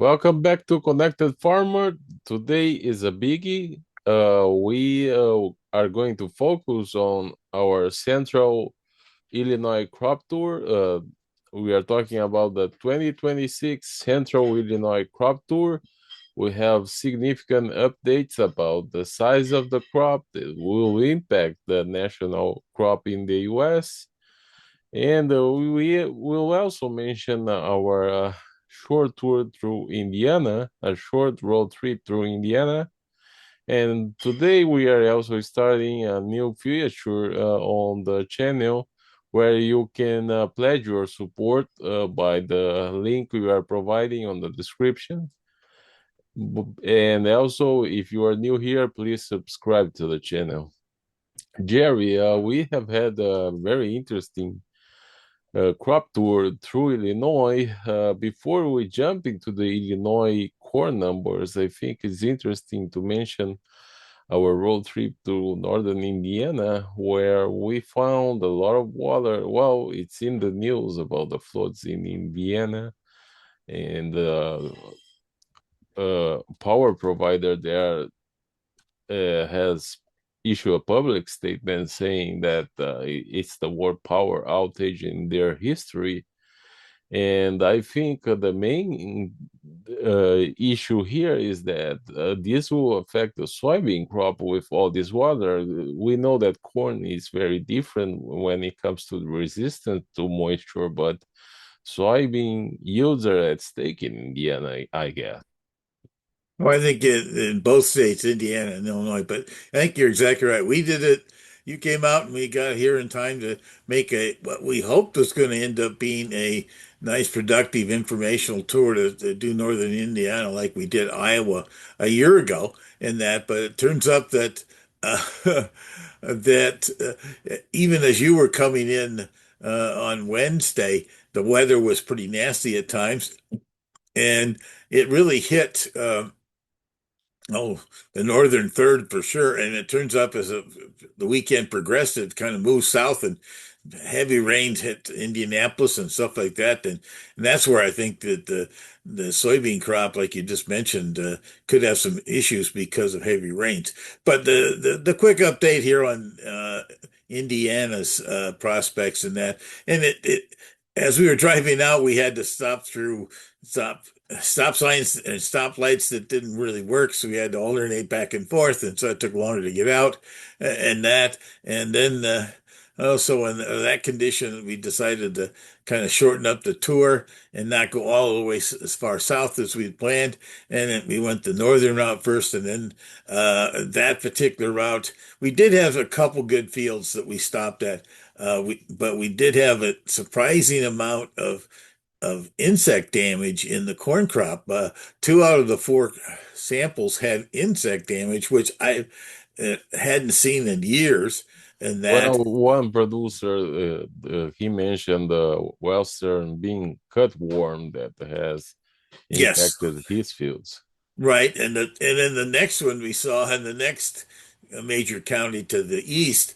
Welcome back to Connected Farmer. Today is a biggie. We are going to focus on our Central Illinois crop tour. We are talking about the 2026 Central Illinois crop tour. We have significant updates about the size of the crop that will impact the national crop in the US. And we will also mention our short tour through Indiana, a short road trip through Indiana. And today we are also starting a new feature on the channel where you can pledge your support by the link we are providing on the description. And also, if you are new here, please subscribe to the channel. Jerry, we have had a very interesting crop tour through Illinois. Before we jump into the Illinois corn numbers, I think it's interesting to mention our road trip to northern Indiana, where we found a lot of water. Well, it's in the news about the floods in Indiana, and power provider there has issued a public statement saying that it's the worst power outage in their history. And I think the main issue here is that this will affect the soybean crop with all this water. We know that corn is very different when it comes to resistance to moisture, but soybean yields are at stake in Indiana, I guess. Well, I think in both states, Indiana and Illinois, but I think you're exactly right. We did it. You came out and we got here in time to make what we hoped was going to end up being a nice, productive, informational tour to do northern Indiana like we did Iowa a year ago in that. But it turns up that even as you were coming in on Wednesday, the weather was pretty nasty at times, and it really hit. Oh, the northern third for sure. And it turns up the weekend progressed, it kind of moved south and heavy rains hit Indianapolis and stuff like that. And that's where I think that the soybean crop, like you just mentioned, could have some issues because of heavy rains. But the quick update here on Indiana's prospects and that, and it as we were driving out, we had to stop stop signs and stop lights that didn't really work, so we had to alternate back and forth, and so it took longer to get out and that. And then also in that condition, we decided to kind of shorten up the tour and not go all the way as far south as we'd planned. And then we went the northern route first, and then that particular route, we did have a couple good fields that we stopped at. But we did have a surprising amount of insect damage in the corn crop. Two out of the four samples had insect damage, which I hadn't seen in years. And that, Well, one producer, he mentioned the Western bean cutworm that has yes, impacted his fields. right. And then the next one we saw in the next major county to the east,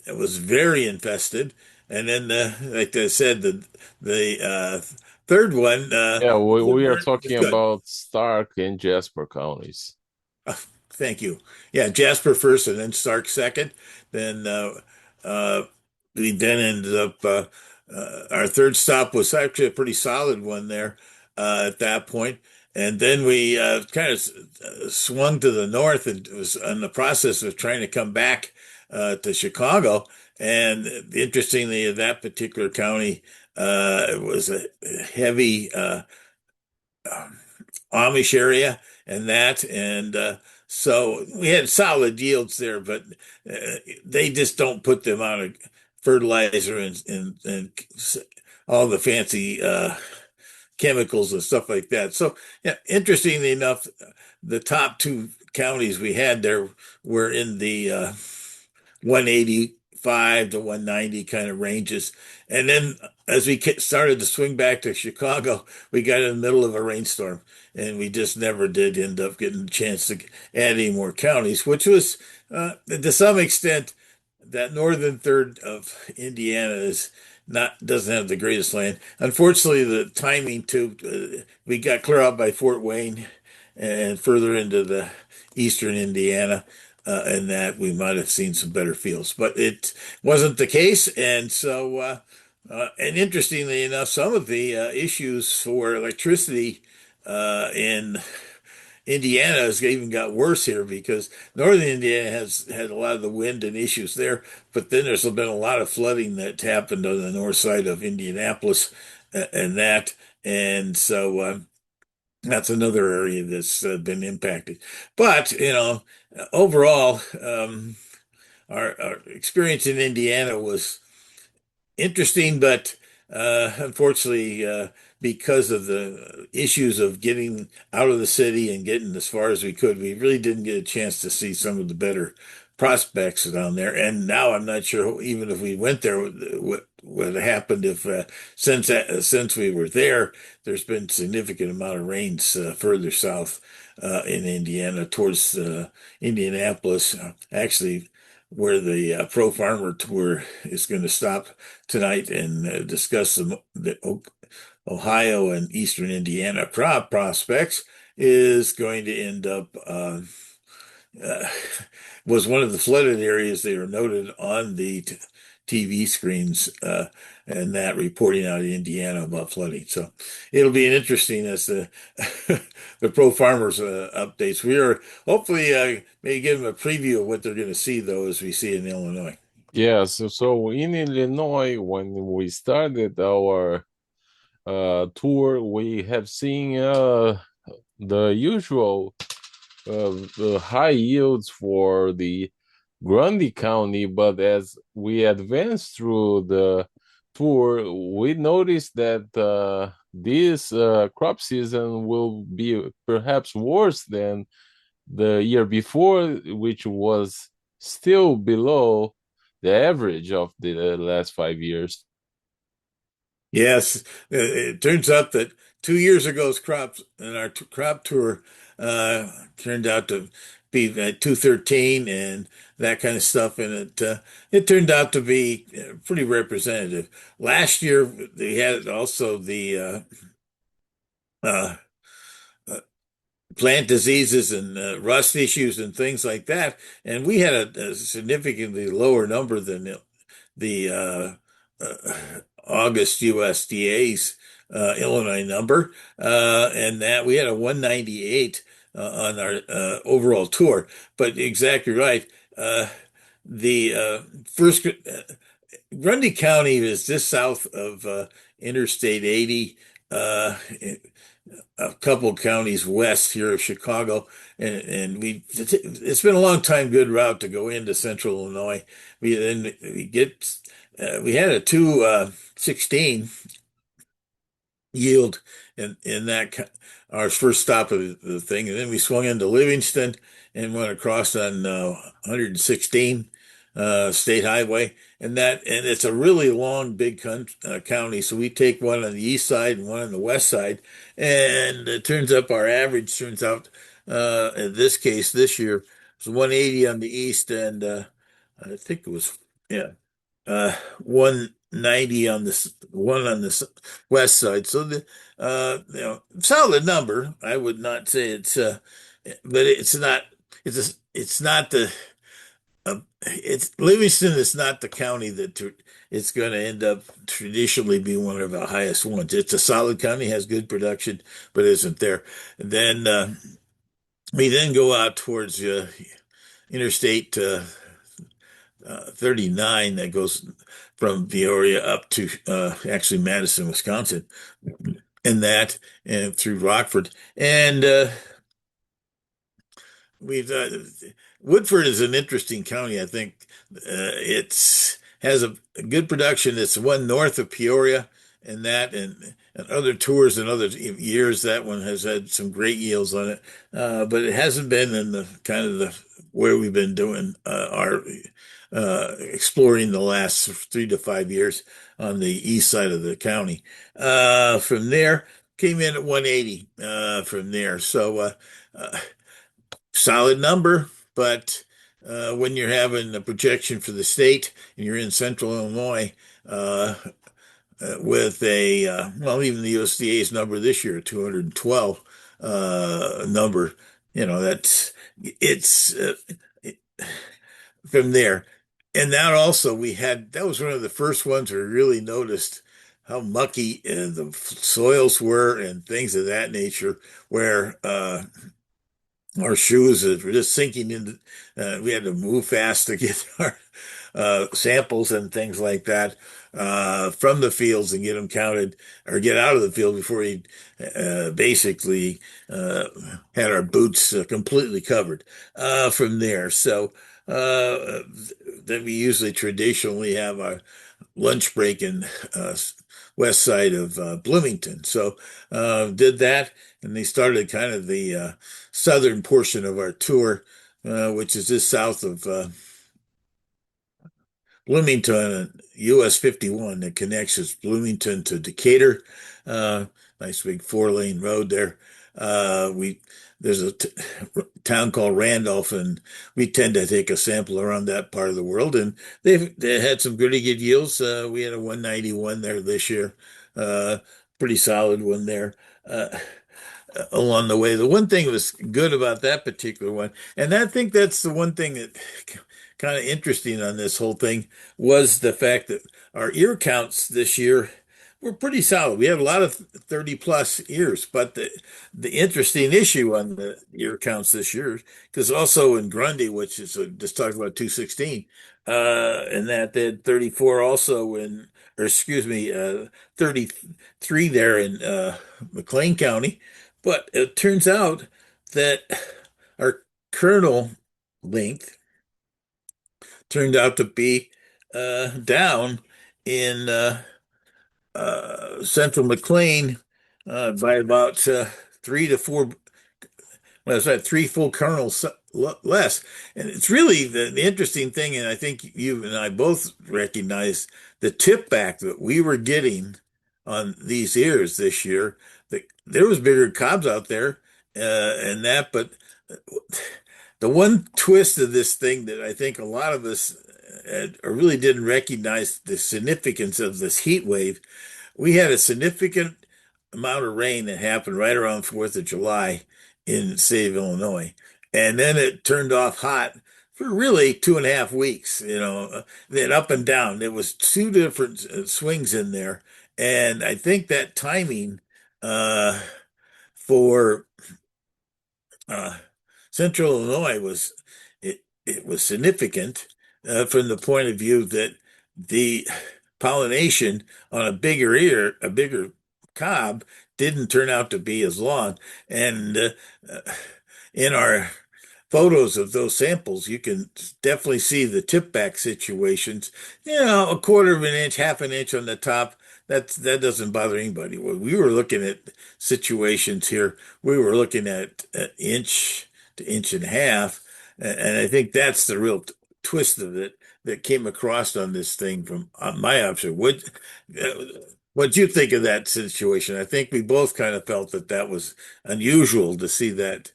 it was very infested. And then, like I said, the third one, Yeah, we are weren't as talking good. about Stark and Jasper counties. Uh, Thank you. Yeah, Jasper first and then Stark second. Then uh, we then ended up our third stop was actually a pretty solid one there at that point. And then we kind of swung to the north and was in the process of trying to come back to Chicago. And interestingly, in that particular county, it was a heavy um, Amish area and that. And so we had solid yields there, but they just don't put them on a fertilizer and all the fancy chemicals and stuff like that. So, yeah, interestingly enough, the top two counties we had there were in the 185 to 190 kind of ranges. And then as we started to swing back to Chicago, we got in the middle of a rainstorm and we just never did end up getting a chance to add any more counties, which was to some extent that northern third of Indiana not doesn't have the greatest land. Unfortunately, the timing too, we got clear out by Fort Wayne and further into the eastern Indiana, and that we might have seen some better fields, but it wasn't the case. And so, and interestingly enough, some of the issues for electricity in Indiana has even got worse here because northern Indiana has had a lot of the wind and issues there, but then there's been a lot of flooding that happened on the north side of Indianapolis and that, and so that's another area that's been impacted. But overall, our experience in Indiana was interesting, but unfortunately, because of the issues of getting out of the city and getting as far as we could, we really didn't get a chance to see some of the better prospects down there. And now I'm not sure even if we went there, what would have happened if since we were there, there's been significant amount of rains further south in Indiana towards Indianapolis. Actually, where the Pro Farmer Tour is going to stop tonight and discuss the Ohio and Eastern Indiana crop prospects is going to end up uh, was one of the flooded areas they were noted on the TV screens and that reporting out of Indiana about flooding. So it'll be an interesting as the the pro farmers updates. We are hopefully maybe give them a preview of what they're going to see though as we see in Illinois. Yeah, so in Illinois, when we started our tour, we have seen the usual the high yields for the Grundy County, but as we advanced through the tour, we noticed that this crop season will be perhaps worse than the year before, which was still below the average of the last 5 years. Yes, it turns out that 2 years ago's crops and our crop tour turned out to be at 213 and that kind of stuff, and it turned out to be pretty representative. Last year they had also the uh, uh, plant diseases and rust issues and things like that, and we had a significantly lower number than the August USDA's Illinois number, and that we had a 198 on our overall tour. But exactly right. The first Grundy County is just south of Interstate 80. A couple counties west here of Chicago, and it's been a long time good route to go into central Illinois. We had a 216 yield in our first stop of the thing, and then we swung into Livingston and went across on 116 State Highway, and it's a really long, big county. So we take one on the east side and one on the west side, and it turns up our average turns out in this case this year was 180 on the east, and I think it was yeah 190 on the one on the west side. So the solid number. I would not say but it's not. It's not the. It's Livingston is not the county that it's going to end up traditionally being one of the highest ones. It's a solid county, has good production, but isn't there. And then we then go out towards Interstate 39 that goes from Peoria up to actually Madison, Wisconsin, and through Rockford. And we've Woodford is an interesting county. I think it's has a good production. It's the one north of Peoria, and other tours and other years. That one has had some great yields on it, but it hasn't been in the kind of the where we've been doing our exploring the last 3 to 5 years on the east side of the county. From there, came in at 180 from there. So uh, solid number, but when you're having a projection for the state and you're in central Illinois, with a well, even the USDA's number this year, 212 number. That's it's from there. And that also that was one of the first ones we really noticed how mucky the soils were and things of that nature, where our shoes were just sinking into, we had to move fast to get our samples and things like that from the fields and get them counted or get out of the field before we basically uh, had our boots completely covered from there. So uh, then we usually traditionally have our lunch break in west side of Bloomington. So did that, and they started kind of the southern portion of our tour, which is just south of Bloomington, US 51 that connects us Bloomington to Decatur. Uh, nice big 4-lane road there. We There's a town called Randolph, and we tend to take a sample around that part of the world, and they had some pretty good yields. We had a 191 there this year, uh, pretty solid one there. Along the way. The one thing that was good about that particular one, and I think that's the one thing that kind of interesting on this whole thing was the fact that our ear counts this year were pretty solid. We had a lot of 30 plus ears, but the interesting issue on the ear counts this year, because also in Grundy, which is just talking about 216, and that they had 34 also or excuse me, 33 there in McClean County. But it turns out that our kernel length turned out to be down in central McLean by about 3 to 4. Well, it's at 3 full kernels less. And it's really the interesting thing, and I think you and I both recognize the tip back that we were getting on these ears this year. There was bigger cobs out there, and that, but the one twist of this thing that I think a lot of us really didn't recognize the significance of this heat wave. We had a significant amount of rain that happened right around 4th of July in the state of Illinois. And then it turned off hot for really 2.5 weeks, then up and down. There was two different swings in there. And I think that timing uh, for uh, Central Illinois it was significant from the point of view that the pollination on a bigger cob, didn't turn out to be as long. And uh, in our photos of those samples, you can definitely see the tip back situations. A quarter of an inch, half an inch on the top. That doesn't bother anybody. When we were looking at situations here, we were looking at an inch to inch and a half, and I think that's the real twist of it that came across on this thing from my observation. Uh, what'd you think of that situation? I think we both kind of felt that that was unusual to see that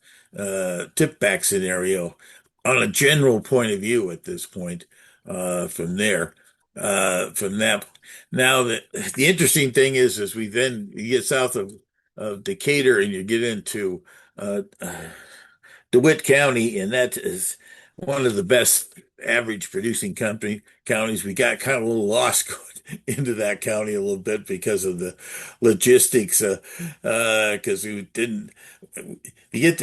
tip back scenario on a general point of view at this point from there. From that. Now, the interesting thing is, as we then you get south of Decatur and you get into DeWitt County, and that is one of the best average producing counties. We got kind of a little lost going into that county a little bit because of the logistics, because we didn't you get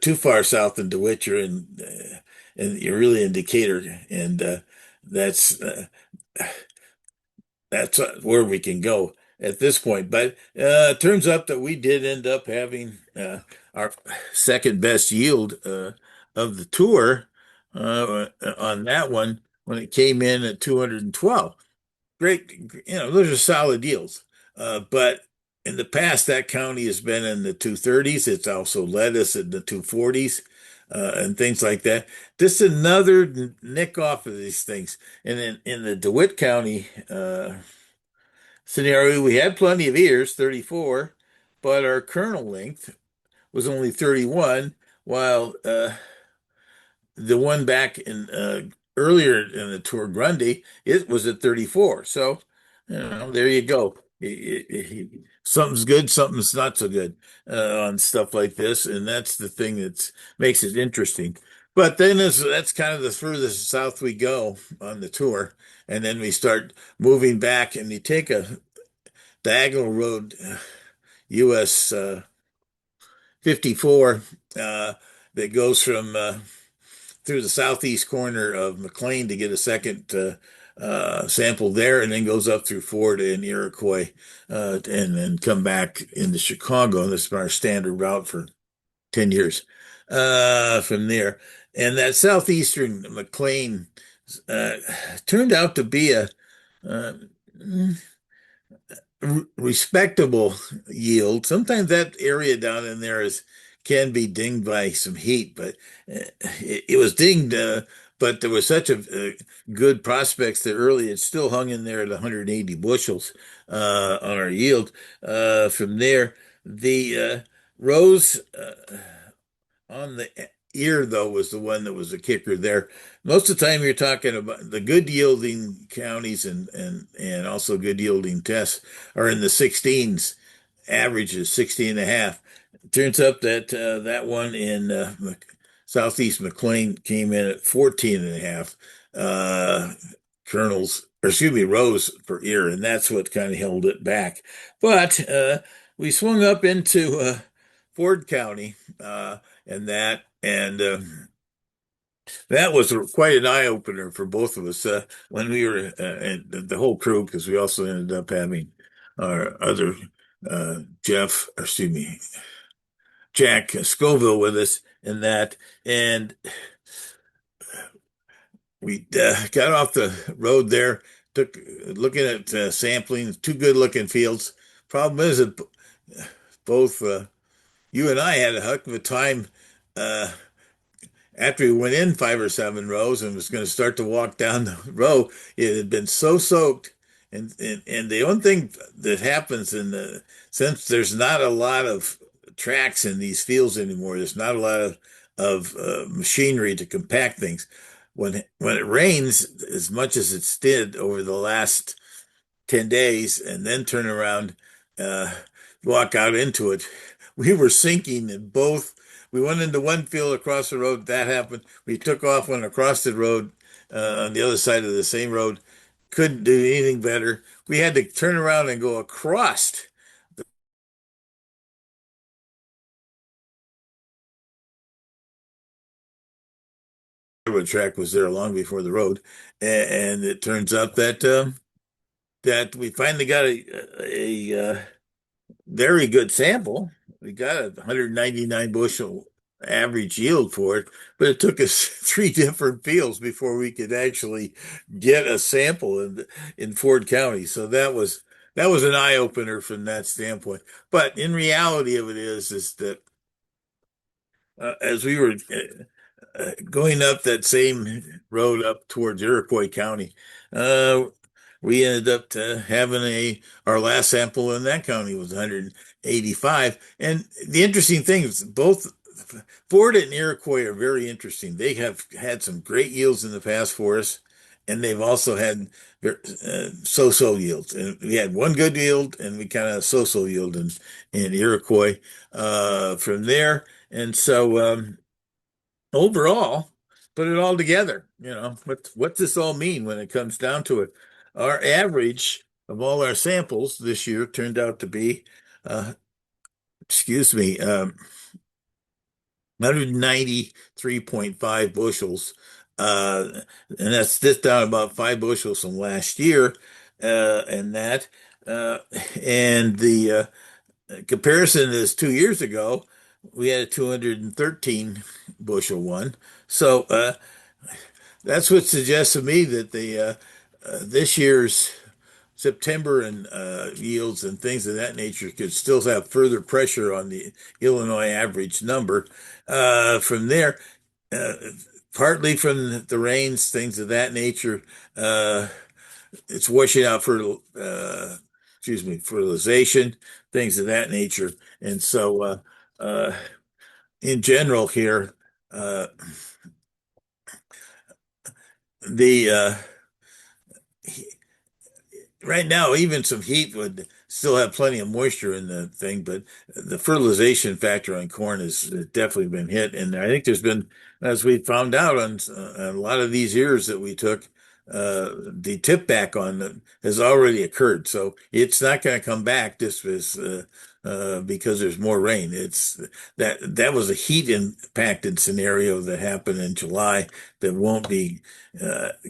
too far south in DeWitt, and you're really in Decatur, and that's uh, that's where we can go at this point. But it turns out that we did end up having our second best yield of the tour on that one when it came in at 212. Great, those are solid deals. But in the past, that county has been in the 230s. It's also led us in the 240s and things like that. Just another nick off of these things. And in the DeWitt County scenario, we had plenty of ears, 34, but our kernel length was only 31, while the one back in earlier in the Tour Grundy, it was at 34. So There you go. Something's good, something's not so good on stuff like this, and that's the thing that makes it interesting. But then that's kind of the furthest south we go on the tour, and then we start moving back, and you take a diagonal road, US 54, that goes from through the southeast corner of McClean to get a second sample there, and then goes up through Ford and Iroquois, and then come back into Chicago. This has been our standard route for 10 years from there. And that southeastern McClean uh, turned out to be a uh, respectable yield. Sometimes that area down in there is can be dinged by some heat, but it was dinged. But there was such a good prospects that early it still hung in there at 180 bushels on our yield. From there, the rose on the ear, though, was the one that was the kicker there. Most of the time, you're talking about the good yielding counties and also good yielding tests are in the 16s. Average is 16 and a half. It turns up that that one in Southeast McLean came in at 14 and a half kernels, or excuse me, rows per ear, and that's what kind of held it back. But we swung up into Ford County, and that was quite an eye opener for both of us when we were and the whole crew, because we also ended up having our other Jeff, or excuse me, Jack Scoville with us in that, and we got off the road there, took looking at sampling, two good looking fields. Problem is that both you and I had a heck of a time. Uh, After we went in 5 or 7 rows and was going to start to walk down the row, it had been so soaked. And the one thing that happens in the since there's not a lot of tracks in these fields anymore, there's not a lot of machinery to compact things. When it rains as much as it's did over the last 10 days and then turn around, uh, walk out into it. We were sinking in both. We went into one field across the road. That happened. We took off, went across the road on the other side of the same road. Couldn't do anything better. We had to turn around and go across. The railroad track was there long before the road, and it turns out that that we finally got a very good sample. We got a 199 bushel average yield for it, but it took us 3 different fields before we could actually get a sample in Ford County. So that was an eye opener from that standpoint. But in reality of it is that as we were going up that same road up towards Iroquois County, uh, we ended up having a our last sample in that county was 185. And the interesting thing is both Ford and Iroquois are very interesting. They have had some great yields in the past for us, and they've also had so-so yields. And we had one good yield, and we kind of so-so yield in Iroquois from there. And so overall, put it all together, what's this all mean when it comes down to it? Our average of all our samples this year turned out to be, excuse me, 193.5 bushels. And that's this down about 5 bushels from last year, and that. Uh, and the comparison is 2 years ago, we had a 213 bushel one. So that's what suggests to me that the this year's September and yields and things of that nature could still have further pressure on the Illinois average number. From there, uh, partly from the rains, things of that nature, uh, it's washing out for, excuse me, fertilization, things of that nature. And so, uh, in general here, uh, the right now, even some heat would still have plenty of moisture in the thing, but the fertilization factor on corn has definitely been hit. And I think there's been, as we found out on a lot of these years that we took, the tip back on them has already occurred. So it's not going to come back just because there's more rain. It's that was a heat impacted scenario that happened in July that won't be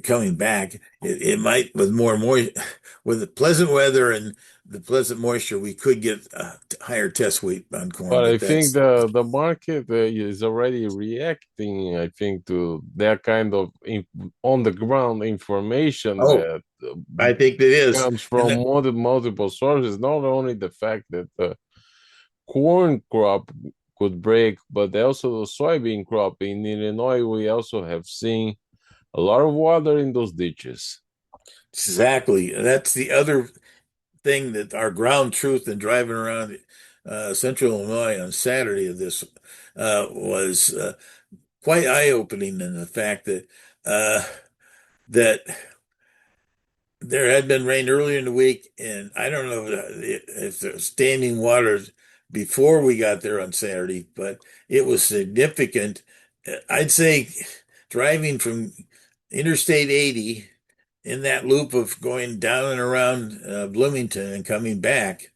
coming back. It might with more and more with the pleasant weather and the pleasant moisture, we could get a higher test weight on corn, But I but think that's the market is already reacting, I think, to that kind of on the ground information oh, that I think it is. comes And from multiple sources. Not only the fact that the corn crop could break, but also the soybean crop in Illinois. We also have seen a lot of water in those ditches. exactly. That's the other thing that our ground truth in driving around central Illinois on Saturday of this was quite eye-opening in the fact uh, that there had been rain earlier in the week, and I don't know if there's standing water before we got there on Saturday, but it was significant. I'd say driving from Interstate 80 in that loop of going down and around Bloomington and coming back,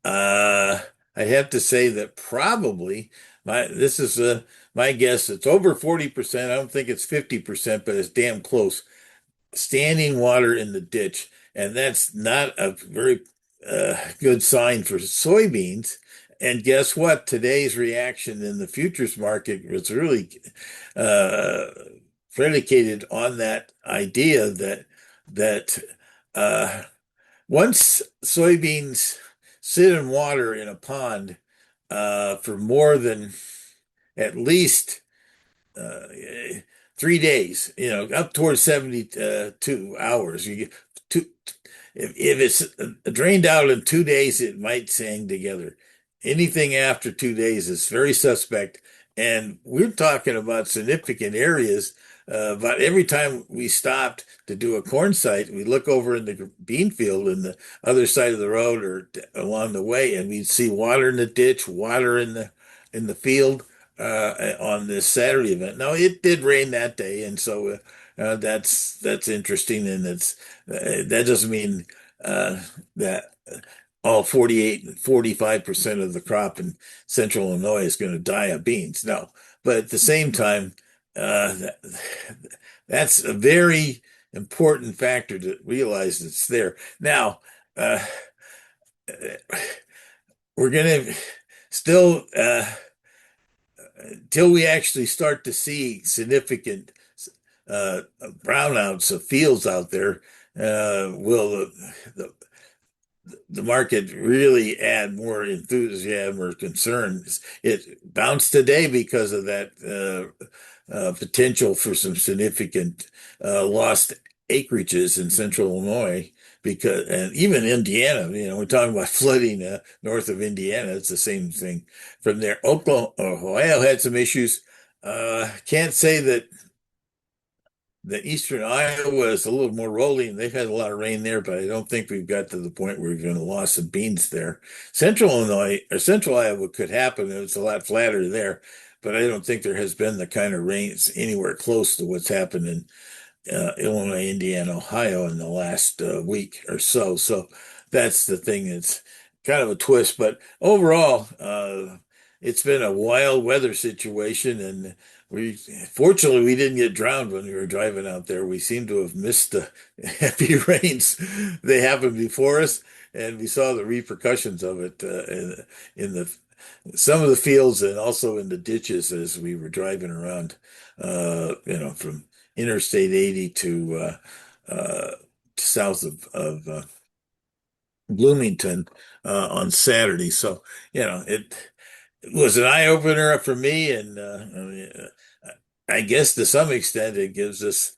uh, I'd have to say that probably this is my guess. It's over 40%. I don't think it's 50%, but it's damn close standing water in the ditch, and that's not a very good sign for soybeans. And guess what? Today's reaction in the futures market was really uh, predicated on that idea that uh, once soybeans sit in water in a pond for more than at least uh, 3 days, up towards 72 hours. You get two, if it's drained out in 2 days, it might hang together. Anything after 2 days is very suspect. And we're talking about significant areas. But every time we stopped to do a corn site, we look over in the bean field in the other side of the road or along the way, and we'd see water in the ditch, water in the field on this Saturday event. Now it did rain that day, and so that's interesting, and it's that doesn't mean that all 48, 45% of the crop in central Illinois is going to die of beans. No, but at the same time, that, that's a very important factor to realize it's there. Now, uh, we're going to still till we actually start to see significant brownouts of fields out there, will the, the market really add more enthusiasm or concerns? It bounced today because of that potential for some significant lost acreages in central Illinois. Because and even Indiana, we're talking about flooding north of Indiana. It's the same thing from there. Oklahoma, Ohio had some issues. Can't say that eastern Iowa is a little more rolling. They've had a lot of rain there, but I don't think we've got to the point where we're going to lose some beans there. Central Illinois or central Iowa could happen. It's a lot flatter there, but I don't think there has been the kind of rains anywhere close to what's happened in Illinois, Indiana, Ohio in the last week or so. So that's the thing. It's kind of a twist, but overall, it's been a wild weather situation, and we fortunately we didn't get drowned when we were driving out there. We seem to have missed the heavy rains. They happened before us, and we saw the repercussions of it in the some of the fields and also in the ditches as we were driving around, from Interstate 80 south of Bloomington on Saturday. So, it was an eye opener for me, and I guess to some extent it gives us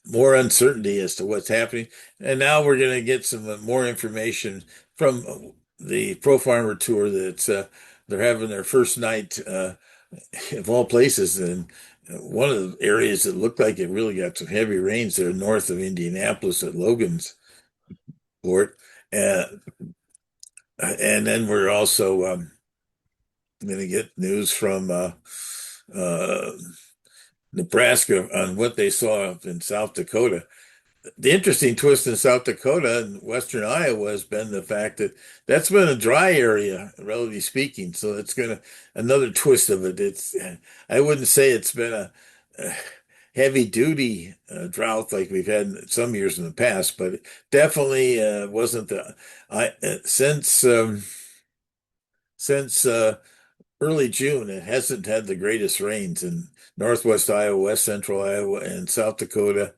more uncertainty as to what's happening. And now we're going to get some more information from the Pro Farmer Tour that they're having their first night of all places. And one of the areas that looked like it really got some heavy rains there north of Indianapolis at Logan's. for it. And then we're also going to get news from uh, Nebraska on what they saw up in South Dakota. The interesting twist in South Dakota and western Iowa has been the fact that that's been a dry area, relatively speaking. So it's going to another twist of it. I wouldn't say it's been a heavy duty drought like we've had in some years in the past, but it definitely wasn't the I since early June, it hasn't had the greatest rains in northwest Iowa, west central Iowa, and South Dakota,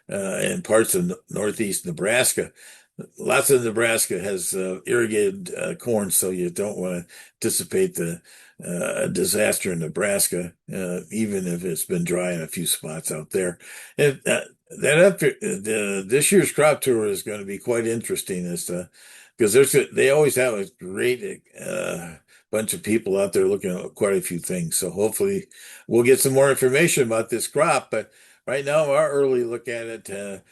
and parts of northeast Nebraska. Lots of Nebraska has irrigated corn, so you don't want to anticipate the disaster in Nebraska, even if it's been dry in a few spots out there. And that after this year's crop tour is going to be quite interesting, as to because they always have a great bunch of people out there looking at quite a few things. So hopefully we'll get some more information about this crop. But right now, our early look at it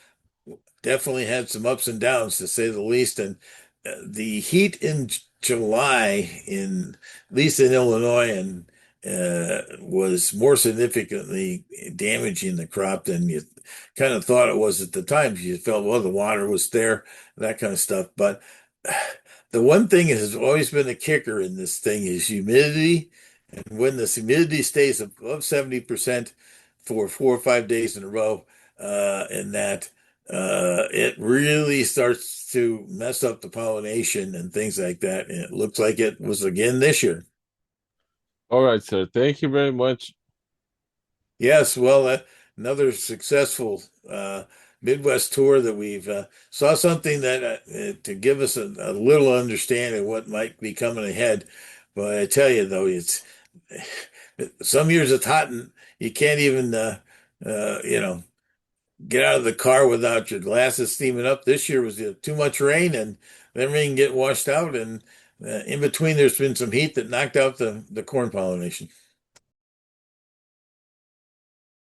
definitely had some ups and downs, to say the least. And the heat in July, in at least in Illinois, and was more significantly damaging the crop than you kind of thought it was at the time. You felt, well, the water was there, that kind of stuff. But the one thing that has always been a kicker in this thing is humidity. And when the humidity stays above 70% for 4 or 5 days in a row, and that it really starts to mess up the pollination and things like that. And it looks like it was again this year. All right, sir. Thank you very much. Yes, well, another successful Midwest tour that we've saw something that to give us a little understanding of what might be coming ahead. But I tell you though, it's some years it's hot and you can't even you know, get out of the car without your glasses steaming up. This year was too much rain, and then rain get washed out, and in between there's been some heat that knocked out the corn pollination.